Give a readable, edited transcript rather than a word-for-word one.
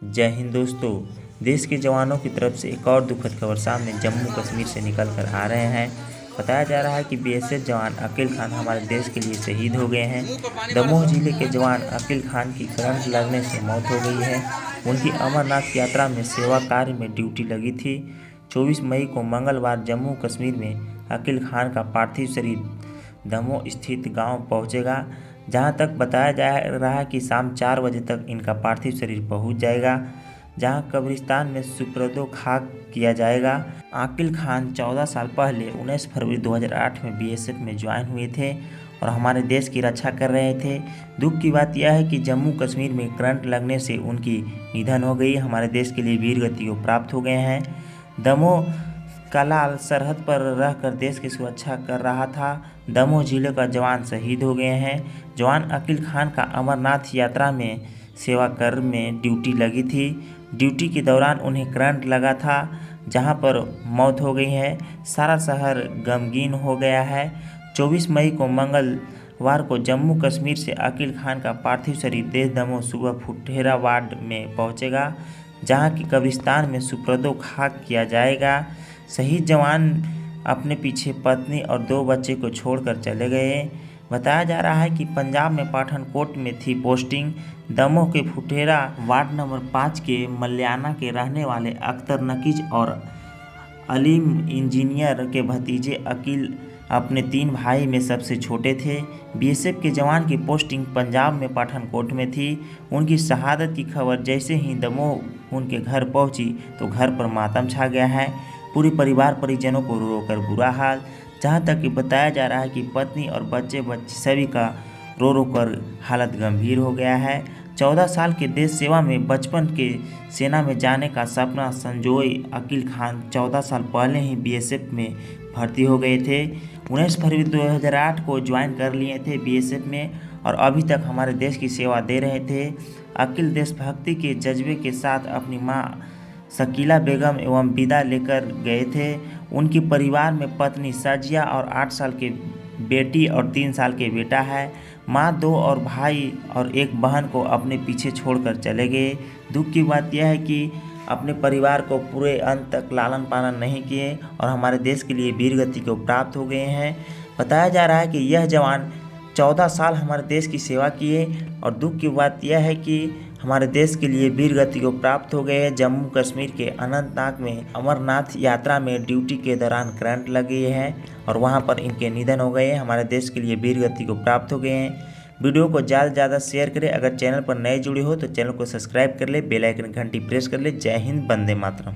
जय हिंद दोस्तों। देश के जवानों की तरफ से एक और दुखद खबर सामने जम्मू कश्मीर से निकल कर आ रहे हैं। बताया जा रहा है कि बीएसएफ जवान अकील खान हमारे देश के लिए शहीद हो गए हैं। दमोह जिले के जवान अकील खान की करंट लगने से मौत हो गई है। उनकी अमरनाथ यात्रा में सेवा कार्य में ड्यूटी लगी थी। 24 मई को मंगलवार जम्मू कश्मीर में अकील खान का पार्थिव शरीर दमोह स्थित गांव पहुंचेगा, जहां तक बताया जा रहा है कि शाम 4 बजे तक इनका पार्थिव शरीर पहुंच जाएगा, जहां कब्रिस्तान में सुपुर्दो खाक किया जाएगा। अकील खान 14 साल पहले 19 फरवरी 2008 में बीएसएफ में ज्वाइन हुए थे और हमारे देश की रक्षा कर रहे थे। दुख की बात यह है कि जम्मू कश्मीर में करंट लगने से उनकी निधन हो गई। हमारे देश के लिए वीर गति को प्राप्त हो गए हैं। दमोह कलाल सरहद पर रहकर देश की सुरक्षा कर रहा था। दमोह जिले का जवान शहीद हो गए हैं। जवान अकील खान का अमरनाथ यात्रा में सेवा कर में ड्यूटी लगी थी। ड्यूटी के दौरान उन्हें करंट लगा था, जहां पर मौत हो गई है। सारा शहर गमगीन हो गया है। 24 मई को मंगलवार को जम्मू कश्मीर से अकील खान का पार्थिव शरीर देश दमोह सुबह फुटेरा वार्ड में पहुंचेगा, जहां की कब्रिस्तान में सुपुर्दो खाक किया जाएगा। शहीद जवान अपने पीछे पत्नी और 2 बच्चे को छोड़कर चले गए। बताया जा रहा है कि पंजाब में पठानकोट में थी पोस्टिंग। दमोह के फुटेरा वार्ड नंबर 5 के मल्याना के रहने वाले अख्तर नकीज और अलीम इंजीनियर के भतीजे अकील अपने 3 भाई में सबसे छोटे थे। बीएसएफ के जवान की पोस्टिंग पंजाब में पठानकोट में थी। उनकी शहादत की खबर जैसे ही दमोह उनके घर पहुंची तो घर पर मातम छा गया है। पूरे परिवार परिजनों को रो कर बुरा हाल। जहां तक कि बताया जा रहा है कि पत्नी और बच्चे सभी का रो कर हालत गंभीर हो गया है। 14 साल के देश सेवा में बचपन के सेना में जाने का सपना संजोए अकील खान 14 साल पहले ही बीएसएफ में भर्ती हो गए थे। 19 फरवरी 2008 को ज्वाइन कर लिए थे बीएसएफ में और अभी तक हमारे देश की सेवा दे रहे थे। अकील देशभक्ति के जज्बे के साथ अपनी मां शकीला बेगम एवं विदा लेकर गए थे। उनके परिवार में पत्नी साजिया और 8 साल के बेटी और 3 साल के बेटा है। माँ 2 और भाई और 1 बहन को अपने पीछे छोड़कर चले गए। दुख की बात यह है कि अपने परिवार को पूरे अंत तक लालन पालन नहीं किए और हमारे देश के लिए वीर गति को प्राप्त हो गए हैं। बताया जा रहा है कि यह जवान 14 साल हमारे देश की सेवा किए और दुख की बात यह है कि हमारे देश के लिए वीर गति को प्राप्त हो गए हैं। जम्मू कश्मीर के अनंतनाग में अमरनाथ यात्रा में ड्यूटी के दौरान करंट लगी है और वहां पर इनके निधन हो गए हैं। हमारे देश के लिए वीर गति को प्राप्त हो गए हैं। वीडियो को ज़्यादा से ज़्यादा शेयर करें। अगर चैनल पर नए जुड़े हो तो चैनल को सब्सक्राइब कर ले, बेल आइकन घंटी प्रेस कर ले। जय हिंद, वंदे मातरम।